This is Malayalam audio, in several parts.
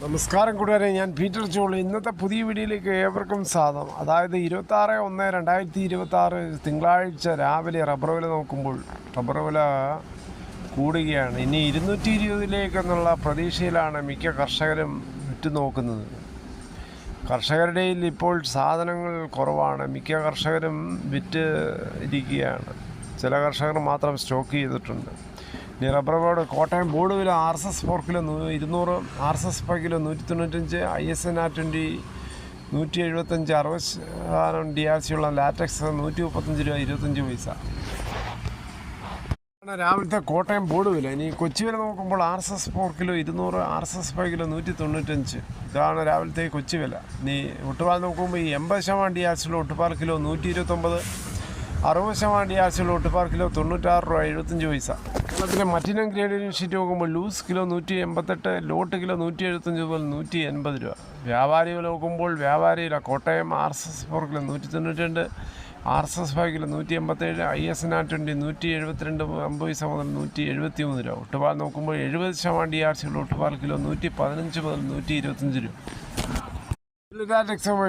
നമസ്കാരം കൂട്ടുകാരെ, ഞാൻ പീറ്റർ ചോളി. ഇന്നത്തെ പുതിയ വീഡിയോയിലേക്ക് ഏവർക്കും സ്വാഗതം. അതായത് 26/1/2026 തിങ്കളാഴ്ച രാവിലെ റബ്ബർ വില നോക്കുമ്പോൾ റബ്ബർ വില കൂടുകയാണ്. ഇനി 220 പ്രതീക്ഷയിലാണ് മിക്ക കർഷകരും വിറ്റുനോക്കുന്നത്. കർഷകരുടെ ഇപ്പോൾ സാധനങ്ങൾ കുറവാണ്. മിക്ക കർഷകരും വിറ്റ് ഇരിക്കുകയാണ്. ചില കർഷകർ മാത്രം സ്റ്റോക്ക് ചെയ്തിട്ടുണ്ട്. ഇനി റബ്ബർ ബോർഡ് കോട്ടയം ബോർഡ് വില RSS 4 kilo 200, RSS 5 kilo 195, ISNR20 175, 60% DRC ഉള്ള ലാറ്റക്സ് 135 രൂപ 25 പൈസ. രാവിലത്തെ കോട്ടയം ബോർഡ് വില. ഇനി കൊച്ചി വില നോക്കുമ്പോൾ RSS 4 കിലോ 200, RSS 5 കിലോ 195. ഇതാണ് രാവിലത്തെ കൊച്ചി വില. ഇനി ഒട്ടുപാൽ നോക്കുമ്പോൾ 80% DRC ഉള്ള ഒട്ടുപാൽ കിലോ 129, 60% DRC ഉള്ള ഒട്ടുപാൽ കിലോ 96 രൂപ 75 പൈസ. കേരളത്തിലെ മറ്റിനം ഗ്രേഡിയൻ ഷീറ്റ് നോക്കുമ്പോൾ ലൂസ് കിലോ 188, ലോട്ട് കിലോ 175 മുതൽ 180 രൂപ. വ്യാപാരി വില നോക്കുമ്പോൾ വ്യാപാരി വില Kottayam RSS 4 kilo 192, RSS 5 kilo 187, ISNR20 172 50 പൈസ മുതൽ 173 രൂപ. ഒട്ടുപാൽ നോക്കുമ്പോൾ 70% DRC ഉള്ള ഒട്ടുപാൽ കിലോ 115 മുതൽ 125 രൂപ.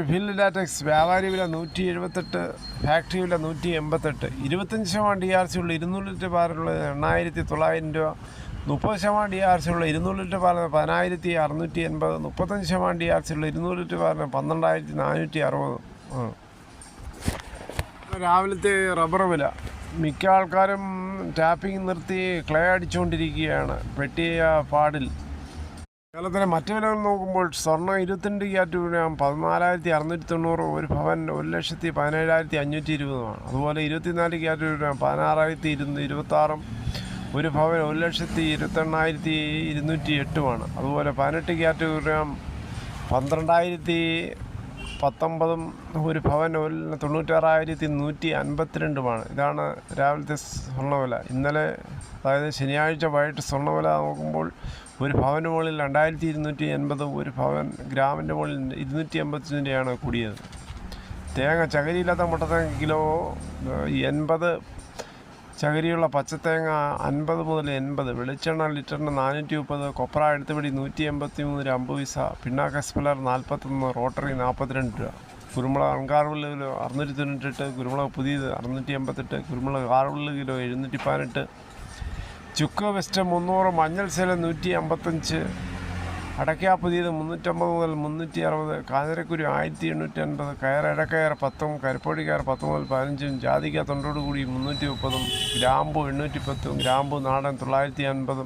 ഫീൽഡ് ലാറ്റക്സ് വ്യാപാരി വില 178, ഫാക്ടറി വില 188. 25% DRC ഉള്ള 200 ലിറ്റർ പാലുള്ള 8,900 രൂപ. 30% DRC ഉള്ള 200 ലിറ്റർ പാലിന് 10,680. 35% DRC ഉള്ള 200 ലിറ്റർ പാലിന് 12,460. രാവിലത്തെ റബ്ബർ വില. മിക്ക ആൾക്കാരും ടാപ്പിംഗ് നിർത്തി ക്ലേ അടിച്ചുകൊണ്ടിരിക്കുകയാണ്. പെട്ടിയ പാടിൽ. കേരളത്തിലെ മറ്റു വിലകൾ നോക്കുമ്പോൾ സ്വർണ്ണം 22 ക്യാരറ്റ് ഗ്രാം 14,690, ഒരു ഭവൻ 1,17,520. അതുപോലെ 24 ക്യാരറ്റ് ഗ്രാം 16,226, ഒരു ഭവൻ 1,28,208. അതുപോലെ 18 ക്യാരറ്റ് ഗ്രാം 12,019, ഒരു ഭവൻ 96,152. ഇതാണ് രാവിലത്തെ സ്വർണ്ണവില. ഇന്നലെ അതായത് ശനിയാഴ്ച വൈകിട്ട് സ്വർണ്ണവില നോക്കുമ്പോൾ ഒരു ഭവന് മുകളിൽ 2,280, ഒരു ഭവൻ ഗ്രാമിൻ്റെ മുകളിൽ 285 കൂടിയത്. തേങ്ങ ചകരിയില്ലാത്ത മുട്ടത്തേങ്ങ കിലോ 80, ചകരിയുള്ള പച്ചത്തേങ്ങ 50 മുതൽ 80, വെളിച്ചെണ്ണ ലിറ്ററിന് 430, കൊപ്ര എടുത്തുപിടി 183 രൂപ 50 പൈസ, പിണ്ണാക്ക സ്പെല്ലർ 41, റോട്ടറി 42 രൂപ. കുരുമുളക് അൺകാർവുള്ള കിലോ 698, കുരുമുളക് പുതിയത് 688, കുരുമുളക് കാർവുള്ള കിലോ 718, ചുക്ക് വെസ്റ്റ് 300, മഞ്ഞൾ സേലം 155, അടയ്ക്ക പുതിയത് 350 മുതൽ 360, കാഞ്ഞിരക്കുരു 1,880, കയർ ഇടക്കയർ 10, കരിപ്പൊടി കയർ 10 മുതൽ 15, ജാതിക്ക തൊണ്ടോട് കൂടി 330, ഗ്രാമ്പു 810, ഗ്രാമ്പു നാടൻ 950,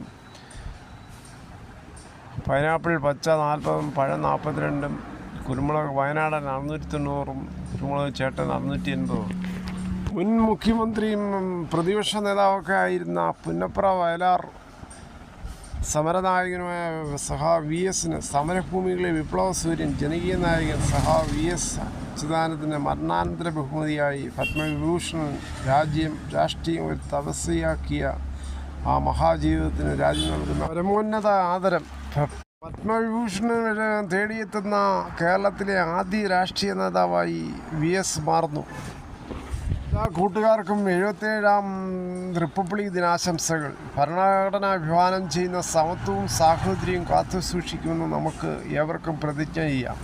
പൈനാപ്പിൾ പച്ച 40, പഴം 42, കുരുമുളക് വയനാടൻ 690, കുരുമുളക് ചേട്ടൻ 680. മുൻ മുഖ്യമന്ത്രിയും പ്രതിപക്ഷ നേതാവൊക്കെ ആയിരുന്ന പുന്നപ്ര വയലാർ സമരനായകനുമായ VS സമരഭൂമികളിലെ വിപ്ലവ സൂര്യൻ, ജനകീയ നായകൻ VS അച്യുതാനന്ദൻ്റെ മരണാനന്തര ബഹുമതിയായി പത്മവിഭൂഷണൻ രാഷ്ട്രീയം ഒരു തപസ്യയാക്കിയ ആ മഹാജീവിതത്തിന് രാജ്യം നൽകുന്ന പരമോന്നത ആദരം. പത്മവിഭൂഷണനെ തേടിയെത്തുന്ന കേരളത്തിലെ ആദ്യ രാഷ്ട്രീയ നേതാവായി VS മാറുന്നു. എല്ലാ കൂട്ടുകാർക്കും 77ാം റിപ്പബ്ലിക് ദിനാശംസകൾ. ഭരണഘടന വിഭാവനം ചെയ്യുന്ന സമത്വവും സാഹോദര്യവും കാത്തു സൂക്ഷിക്കുമെന്ന് നമുക്ക് ഏവർക്കും പ്രതിജ്ഞ ചെയ്യാം.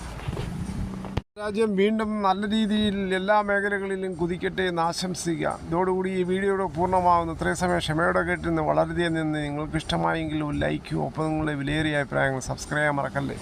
രാജ്യം വീണ്ടും നല്ല രീതിയിൽ എല്ലാ മേഖലകളിലും കുതിക്കട്ടെ എന്ന് ആശംസിക്കുക. ഇതോടുകൂടി ഈ വീഡിയോയുടെ പൂർണ്ണമാകുന്നു. ഇത്രയും സമയം ക്ഷമയോടെ കേട്ടിരുന്ന് വളരെയധികം നിന്ന്. നിങ്ങൾക്ക് ഇഷ്ടമായെങ്കിൽ ഒരു ലൈക്കും, ഒപ്പം നിങ്ങളുടെ വിലയേറിയ അഭിപ്രായങ്ങൾ സബ്സ്ക്രൈബ് ചെയ്യാൻ മറക്കല്ലേ.